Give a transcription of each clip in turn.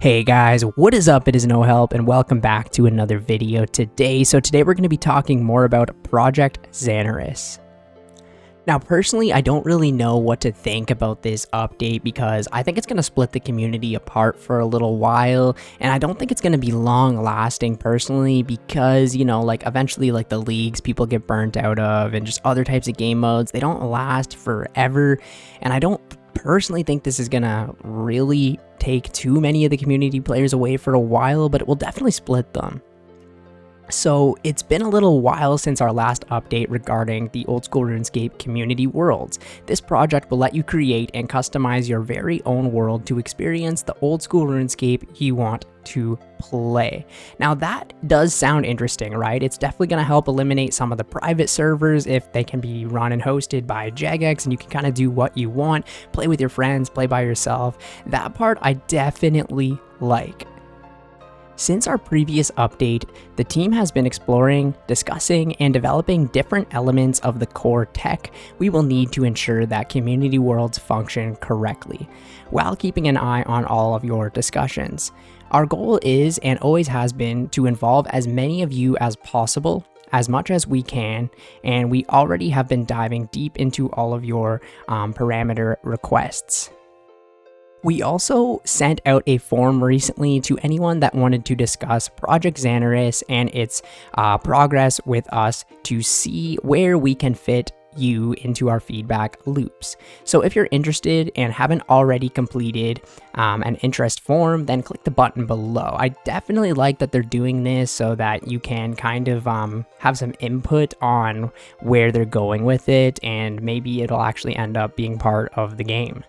Hey guys, what is up? It is No Help and welcome back to another video today. Today we're going to be talking more about Project Zanaris. Now personally, I don't really know what to think about this update because I think it's going to split the community apart for a little while, and I don't think it's going to be long lasting personally because, eventually the leagues people get burnt out of and just other types of game modes, they don't last forever, and I don't personally think this is gonna really take too many of the community players away for a while, but it will definitely split them. So it's been a little while since our last update regarding the old school RuneScape community worlds. This project will let you create and customize your very own world to experience the old school RuneScape you want to play. Now that does sound interesting, right? It's definitely going to help eliminate some of the private servers if they can be run and hosted by Jagex and you can kind of do what you want, play with your friends, play by yourself. That part I definitely like. Since our previous update, the team has been exploring, discussing, and developing different elements of the core tech we will need to ensure that community worlds function correctly, while keeping an eye on all of your discussions. Our goal is, and always has been, to involve as many of you as possible, as much as we can, and we already have been diving deep into all of your parameter requests. We also sent out a form recently to anyone that wanted to discuss Project Zanaris and its progress with us to see where we can fit you into our feedback loops. So if you're interested and haven't already completed an interest form, then click the button below. I definitely like that they're doing this so that you can kind of have some input on where they're going with it, and maybe it'll actually end up being part of the game.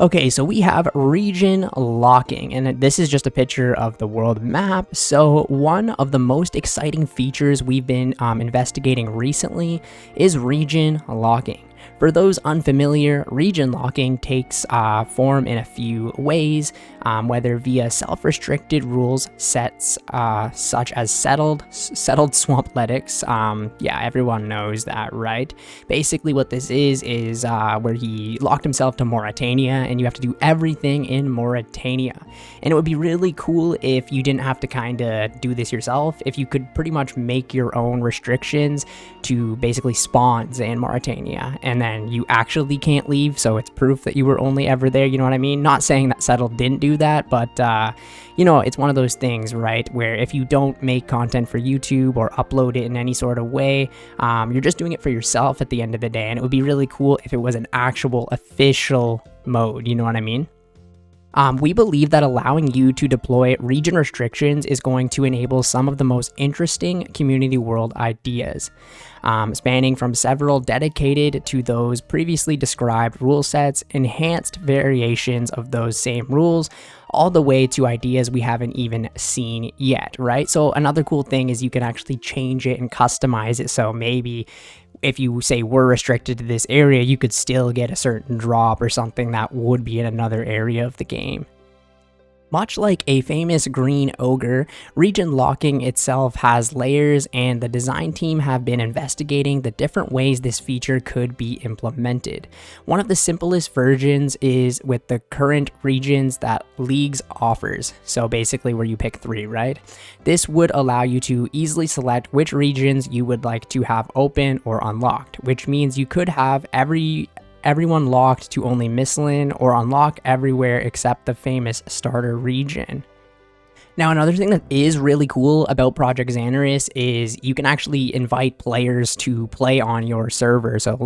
Okay, so we have region locking, and this is just a picture of the world map. So one of the most exciting features we've been investigating recently is region locking. For those unfamiliar, region locking takes form in a few ways, whether via self-restricted rules sets such as settled Swampletics. Yeah, everyone knows that, right? Basically what this is where he locked himself to Mauritania, and you have to do everything in Mauritania. And it would be really cool if you didn't have to kind of do this yourself, if you could pretty much make your own restrictions to basically spawns in Mauritania, and then you actually can't leave, so it's proof that you were only ever there, you know what I mean? Not saying that Settled didn't do that, but it's one of those things, right, where if you don't make content for YouTube or upload it in any sort of way, you're just doing it for yourself at the end of the day, and it would be really cool if it was an actual official mode, you know what I mean? We believe that allowing you to deploy region restrictions is going to enable some of the most interesting community world ideas, spanning from several dedicated to those previously described rule sets, enhanced variations of those same rules, all the way to ideas we haven't even seen yet, right? So another cool thing is you can actually change it and customize it, so maybe if you say we're restricted to this area, you could still get a certain drop or something that would be in another area of the game. Much like a famous green ogre, region locking itself has layers, and the design team have been investigating the different ways this feature could be implemented. One of the simplest versions is with the current regions that Leagues offers, so basically where you pick 3, right? This would allow you to easily select which regions you would like to have open or unlocked, which means you could have everyone locked to only Misslin, or unlock everywhere except the famous starter region. Now, another thing that is really cool about Project Zanaris is you can actually invite players to play on your server. So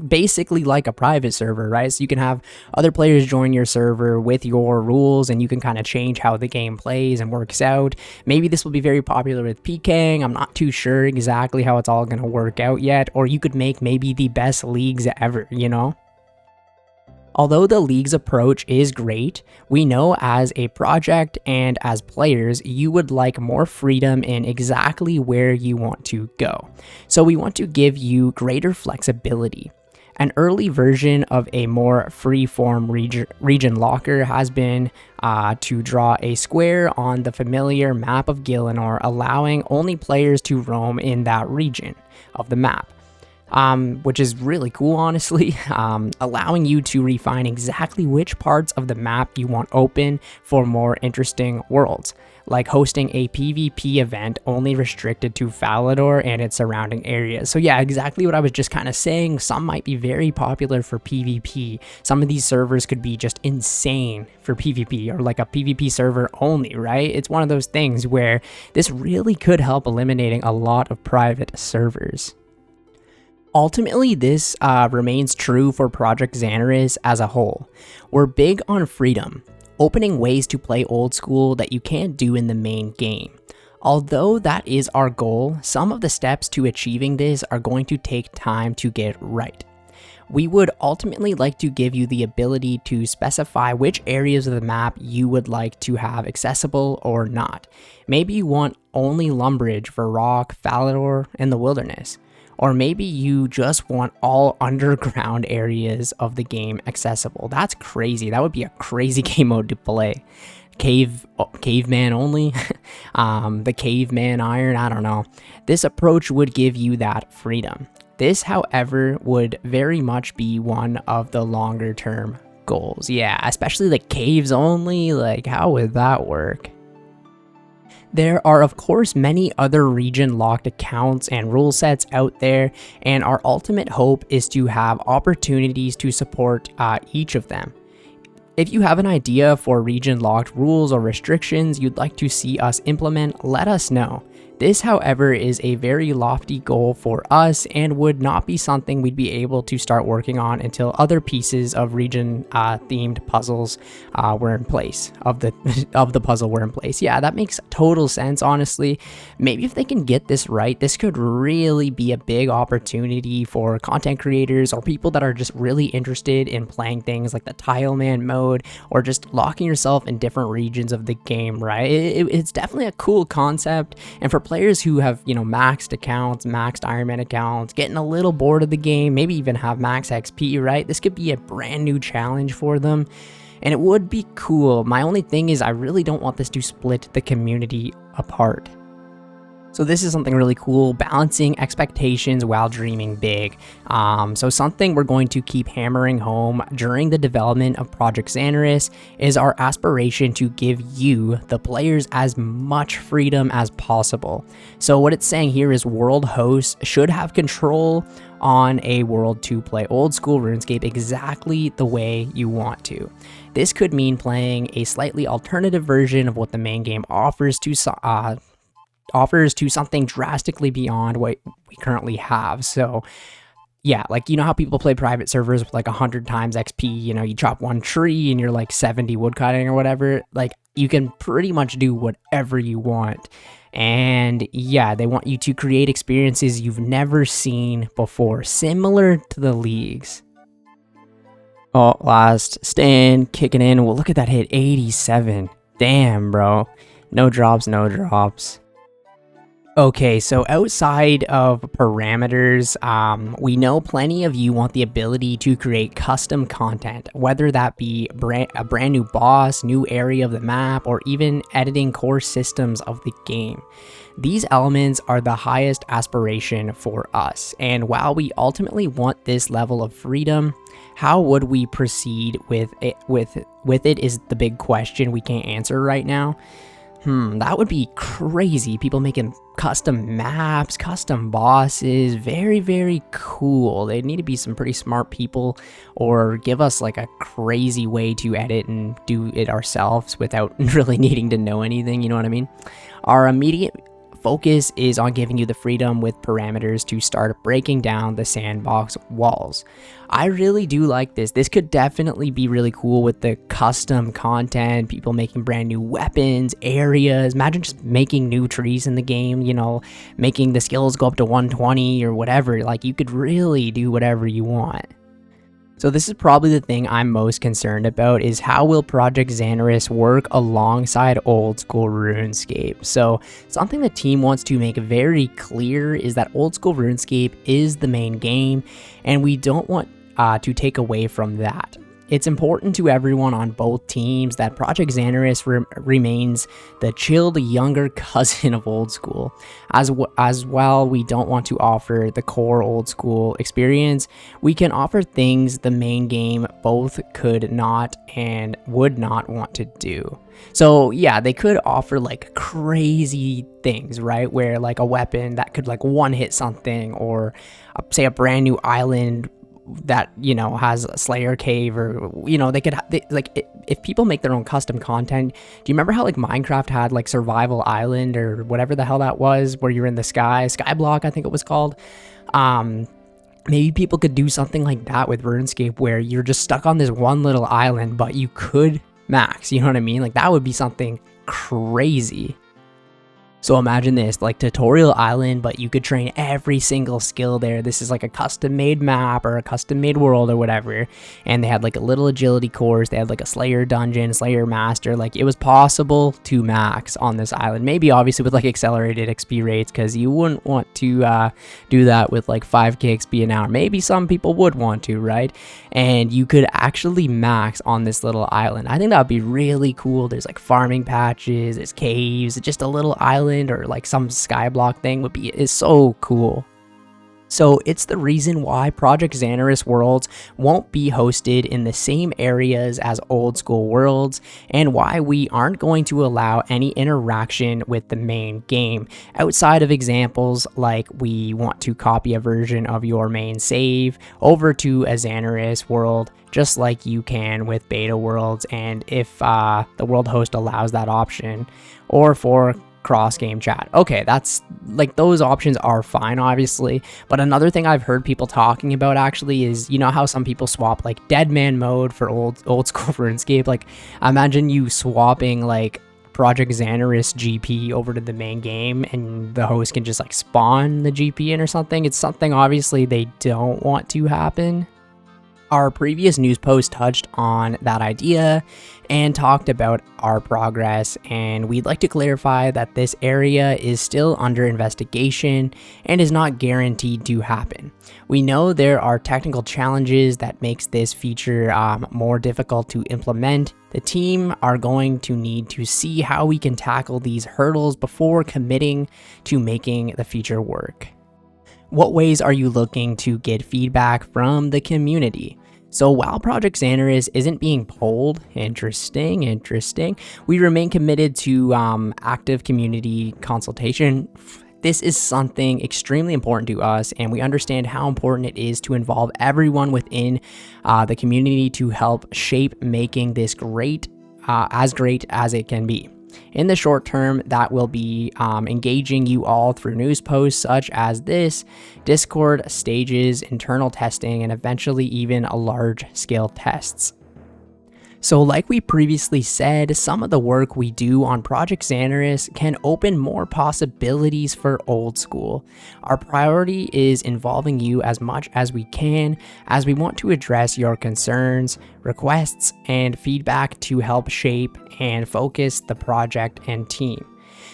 basically like a private server, right? So you can have other players join your server with your rules, and you can kind of change how the game plays and works out. Maybe this will be very popular with PKing. I'm not too sure exactly how it's all going to work out yet. Or you could make maybe the best leagues ever, you know? Although the league's approach is great, we know as a project and as players, you would like more freedom in exactly where you want to go. So we want to give you greater flexibility. An early version of a more free-form region locker has been to draw a square on the familiar map of Gielinor, allowing only players to roam in that region of the map. which is really cool, honestly, allowing you to refine exactly which parts of the map you want open for more interesting worlds, like hosting a PvP event only restricted to Falador and its surrounding areas. So yeah, exactly what I was just kind of saying. Some might be very popular for PvP. Some of these servers could be just insane for PvP, or like a PvP server only, right? It's one of those things where this really could help eliminating a lot of private servers. Ultimately, this remains true for Project Zanaris as a whole. We're big on freedom, opening ways to play old school that you can't do in the main game. Although that is our goal, some of the steps to achieving this are going to take time to get right. We would ultimately like to give you the ability to specify which areas of the map you would like to have accessible or not. Maybe you want only Lumbridge, Varrock, Falador, and the Wilderness. Or maybe you just want all underground areas of the game accessible. That's crazy. That would be a crazy game mode to play. Caveman only, the caveman iron, I don't know. This approach would give you that freedom. This, however, would very much be one of the longer term goals. Yeah, especially the caves only, like how would that work? There are of course many other region locked accounts and rule sets out there, and our ultimate hope is to have opportunities to support each of them. If you have an idea for region locked rules or restrictions you'd like to see us implement, let us know. This, however, is a very lofty goal for us and would not be something we'd be able to start working on until other pieces of region themed puzzles were in place, of the puzzle were in place. Yeah, that makes total sense, honestly. Maybe if they can get this right, this could really be a big opportunity for content creators or people that are just really interested in playing things like the Tile Man mode or just locking yourself in different regions of the game, right? It's definitely a cool concept, and for players who have, maxed accounts, maxed Ironman accounts, getting a little bored of the game, maybe even have max XP, right? This could be a brand new challenge for them, and it would be cool. My only thing is I really don't want this to split the community apart. So this is something really cool, balancing expectations while dreaming big. So something we're going to keep hammering home during the development of Project Zanaris is our aspiration to give you, the players, as much freedom as possible. So what it's saying here is world hosts should have control on a world to play old school RuneScape exactly the way you want to. This could mean playing a slightly alternative version of what the main game offers to something drastically beyond what we currently have. So yeah, like, how people play private servers with like 100 times XP, you chop one tree and you're like 70 woodcutting or whatever. Like, you can pretty much do whatever you want. And yeah, they want you to create experiences you've never seen before, similar to the leagues. Oh, last stand kicking in. Well, look at that hit, 87. Damn, bro. No drops, no drops. Okay, so outside of parameters, we know plenty of you want the ability to create custom content, whether that be a brand new boss, new area of the map, or even editing core systems of the game. These elements are the highest aspiration for us, and while we ultimately want this level of freedom, how would we proceed with it is the big question we can't answer right now. That would be crazy. People making custom maps, custom bosses, very, very cool. They'd need to be some pretty smart people or give us like a crazy way to edit and do it ourselves without really needing to know anything, you know what I mean? Our immediate focus is on giving you the freedom with parameters to start breaking down the sandbox walls. I really do like this. This could definitely be really cool with the custom content, people making brand new weapons, areas. Imagine just making new trees in the game, making the skills go up to 120 or whatever. Like, you could really do whatever you want. So this is probably the thing I'm most concerned about, is how will Project Zanaris work alongside old school RuneScape. So something the team wants to make very clear is that old school RuneScape is the main game, and we don't want to take away from that. It's important to everyone on both teams that Project Zanaris remains the chilled younger cousin of old school. As well, we don't want to offer the core old school experience. We can offer things the main game both could not and would not want to do. So yeah, they could offer like crazy things, right? Where like a weapon that could like one hit something, or say a brand new island that, you know, has a Slayer cave, or, you know, if people make their own custom content. Do you remember how like Minecraft had like Survival Island or whatever the hell that was, where you're in the skyblock, I think it was called. Maybe people could do something like that with RuneScape, where you're just stuck on this one little island, but you could max, you know what I mean? Like that would be something crazy. So imagine this, like Tutorial Island, but you could train every single skill there. This is like a custom made map or a custom made world or whatever. And they had like a little agility course. They had like a Slayer dungeon, Slayer master. Like it was possible to max on this island. Maybe obviously with like accelerated XP rates, because you wouldn't want to do that with like 5k XP an hour. Maybe some people would want to, right? And you could actually max on this little island. I think that would be really cool. There's like farming patches, there's caves, just a little island, or like some skyblock thing is so cool. So it's the reason why Project Zanaris worlds won't be hosted in the same areas as old school worlds, and why we aren't going to allow any interaction with the main game outside of examples like we want to copy a version of your main save over to a Zanaris world, just like you can with beta worlds, and if the world host allows that option, or for cross-game chat. Okay, that's like, those options are fine, obviously. But another thing I've heard people talking about actually is, you know how some people swap like dead man mode for old school RuneScape? Like imagine you swapping like Project Zanaris GP over to the main game, and the host can just like spawn the GP in or something. It's something obviously they don't want to happen. Our previous news post touched on that idea and talked about our progress, and we'd like to clarify that this area is still under investigation and is not guaranteed to happen. We know there are technical challenges that makes this feature more difficult to implement. The team are going to need to see how we can tackle these hurdles before committing to making the feature work. What ways are you looking to get feedback from the community? So while Project Zanaris isn't being polled, interesting, we remain committed to active community consultation. This is something extremely important to us, and we understand how important it is to involve everyone within the community to help shape making this great as it can be. In the short term, that will be engaging you all through news posts such as this, Discord, stages, internal testing, and eventually even a large-scale tests. So like we previously said, some of the work we do on Project Zanaris can open more possibilities for old school. Our priority is involving you as much as we can, as we want to address your concerns, requests, and feedback to help shape and focus the project and team.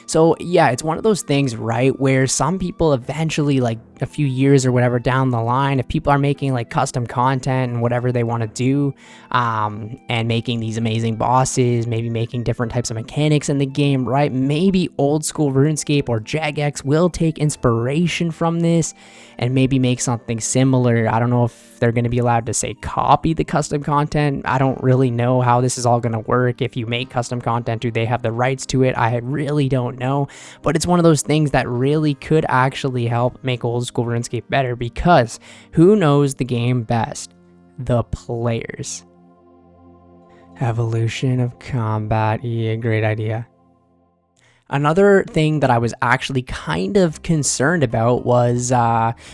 So yeah, it's one of those things, right, where some people eventually, like a few years or whatever down the line, if people are making like custom content and whatever they want to do, and making these amazing bosses, maybe making different types of mechanics in the game, right, maybe old school RuneScape or Jagex will take inspiration from this and maybe make something similar. I don't know if they're going to be allowed to say copy the custom content. I don't really know how this is all going to work. If you make custom content, do they have the rights to it? I really don't know, but it's one of those things that really could actually help make old school RuneScape better, because who knows the game best? The players. Evolution of combat. Yeah, great idea. Another thing that I was actually kind of concerned about was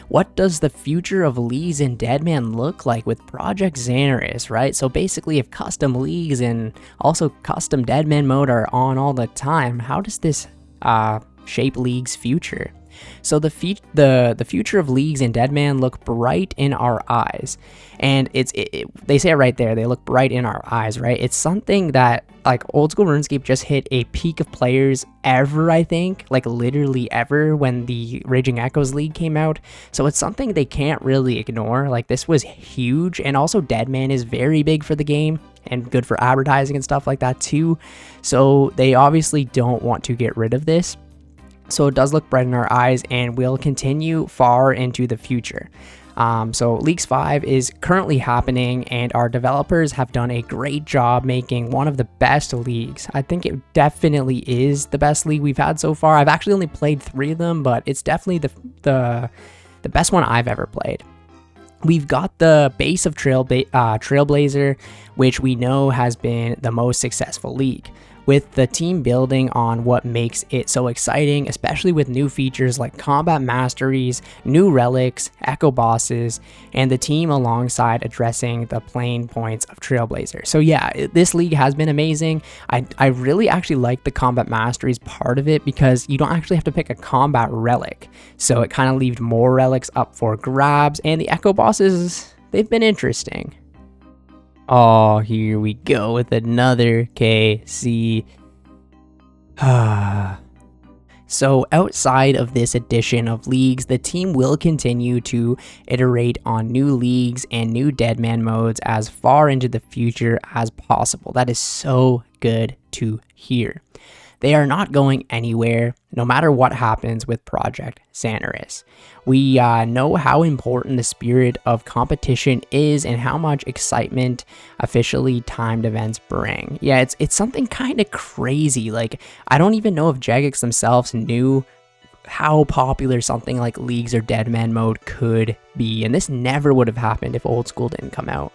what does the future of leagues in Deadman look like with Project Zanaris, right? So basically, if custom leagues and also custom Deadman mode are on all the time, how does this shape League's future? So the future of leagues in Deadman look bright in our eyes, and they say it right there. They look bright in our eyes, right? It's something that like old school RuneScape just hit a peak of players ever, I think, like literally ever when the Raging Echoes League came out. So it's something they can't really ignore. Like this was huge, and also Deadman is very big for the game and good for advertising and stuff like that too. So they obviously don't want to get rid of this. So it does look bright in our eyes and will continue far into the future. So Leagues 5 is currently happening, and our developers have done a great job making one of the best leagues. I think it definitely is the best league we've had so far. I've actually only played 3 of them, but it's definitely the best one I've ever played. We've got the base of Trailblazer, which we know has been the most successful league, with the team building on what makes it so exciting, especially with new features like combat masteries, new relics, echo bosses, and the team alongside addressing the playing points of Trailblazer. So yeah, this league has been amazing. I really actually like the combat masteries part of it because you don't actually have to pick a combat relic. So it kind of leaves more relics up for grabs, and the echo bosses, they've been interesting. Oh, here we go with another KC. So outside of this edition of leagues, the team will continue to iterate on new leagues and new Deadman modes as far into the future as possible. That is so good to hear. They are not going anywhere, no matter what happens with Project Zanaris. We know how important the spirit of competition is and how much excitement officially timed events bring. Yeah, it's something kind of crazy. Like, I don't even know if Jagex themselves knew how popular something like Leagues or Deadman mode could be, and this never would have happened if Old School didn't come out.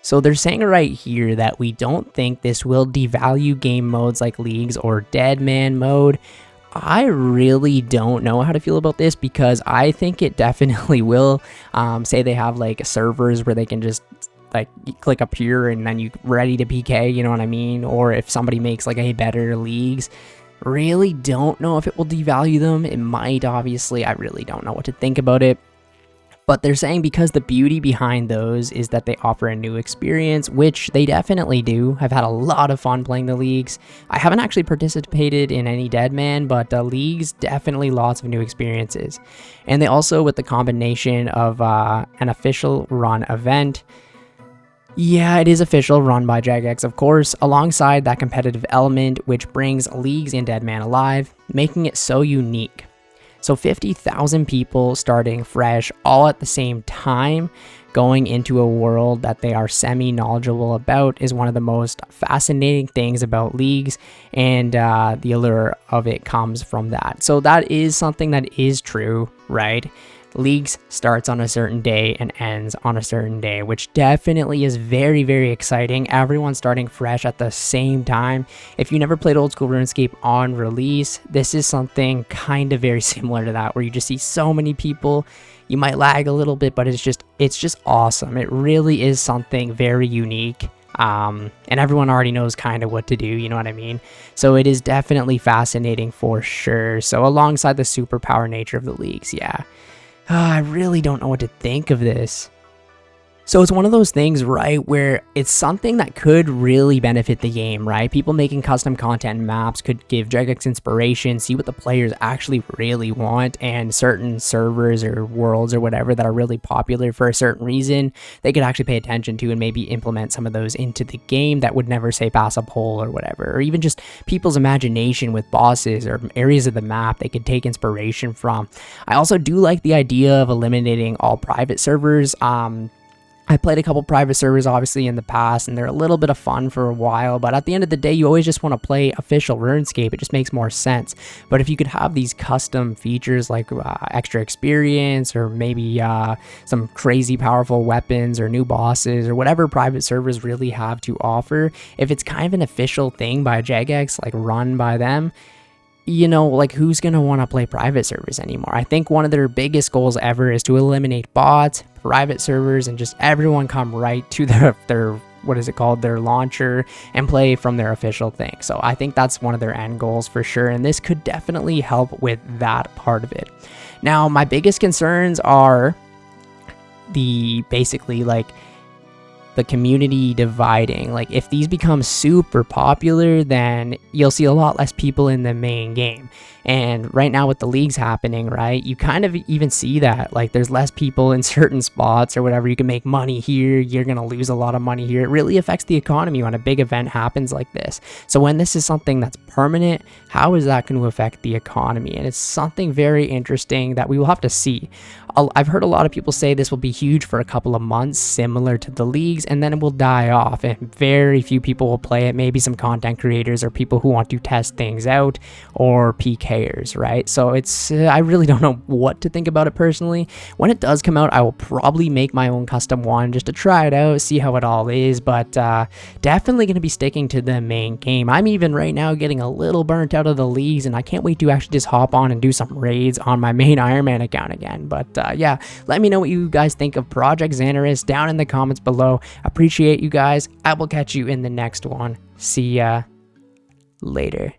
So they're saying right here that we don't think this will devalue game modes like Leagues or Deadman mode. I really don't know how to feel about this because I think it definitely will. Say they have like servers where they can just like click up here and then you ready to PK, you know what I mean? Or if somebody makes like a better Leagues, really don't know if it will devalue them. It might, obviously. I really don't know what to think about it. But they're saying because the beauty behind those is that they offer a new experience, which they definitely do. I've had a lot of fun playing the Leagues. I haven't actually participated in any Deadman, but the Leagues, definitely lots of new experiences. And they also, with the combination of an official run event, yeah, it is official, run by Jagex, of course, alongside that competitive element, which brings Leagues and Deadman alive, making it so unique. So 50,000 people starting fresh all at the same time, going into a world that they are semi-knowledgeable about is one of the most fascinating things about Leagues, and the allure of it comes from that. So that is something that is true, right? Leagues starts on a certain day and ends on a certain day, which definitely is very, very exciting. Everyone starting fresh at the same time. If you never played old school RuneScape on release, this is something kind of very similar to that, where you just see so many people. You might lag a little bit, but it's just awesome. It really is something very unique. And everyone already knows kind of what to do, you know what I mean? So it is definitely fascinating for sure. So alongside the superpower nature of the Leagues, yeah. I really don't know what to think of this. So it's one of those things, right, where it's something that could really benefit the game, right? People making custom content and maps could give Jagex inspiration, see what the players actually really want, and certain servers or worlds or whatever that are really popular for a certain reason, they could actually pay attention to and maybe implement some of those into the game that would never, say, pass a poll or whatever. Or even just people's imagination with bosses or areas of the map they could take inspiration from. I also do like the idea of eliminating all private servers. I played a couple private servers obviously in the past, and they're a little bit of fun for a while, but at the end of the day, you always just want to play official RuneScape. It just makes more sense. But if you could have these custom features like extra experience, or maybe some crazy powerful weapons or new bosses or whatever private servers really have to offer, if it's kind of an official thing by Jagex, like run by them, you know, like who's going to want to play private servers anymore? I think one of their biggest goals ever is to eliminate bots, private servers, and just everyone come right to their what is it called, their launcher, and play from their official thing. So I think that's one of their end goals for sure, and this could definitely help with that part of it. Now, my biggest concerns are basically like the community dividing. Like if these become super popular, then you'll see a lot less people in the main game. And right now with the leagues happening, right, you kind of even see that, like there's less people in certain spots or whatever. You can make money here, you're going to lose a lot of money here. It really affects the economy when a big event happens like this. So when this is something that's permanent, how is that going to affect the economy? And it's something very interesting that we will have to see. I've heard a lot of people say this will be huge for a couple of months, similar to the leagues, and then it will die off and very few people will play it. Maybe some content creators or people who want to test things out, or PKers, right? So it's I really don't know what to think about it personally. When it does come out, I will probably make my own custom one just to try it out, see how it all is, but definitely going to be sticking to the main game. I'm even right now getting a little burnt out of the leagues, and I can't wait to actually just hop on and do some raids on my main Ironman account again. But yeah, let me know what you guys think of Project Zanaris down in the comments below. Appreciate you guys. I will catch you in the next one. See ya later.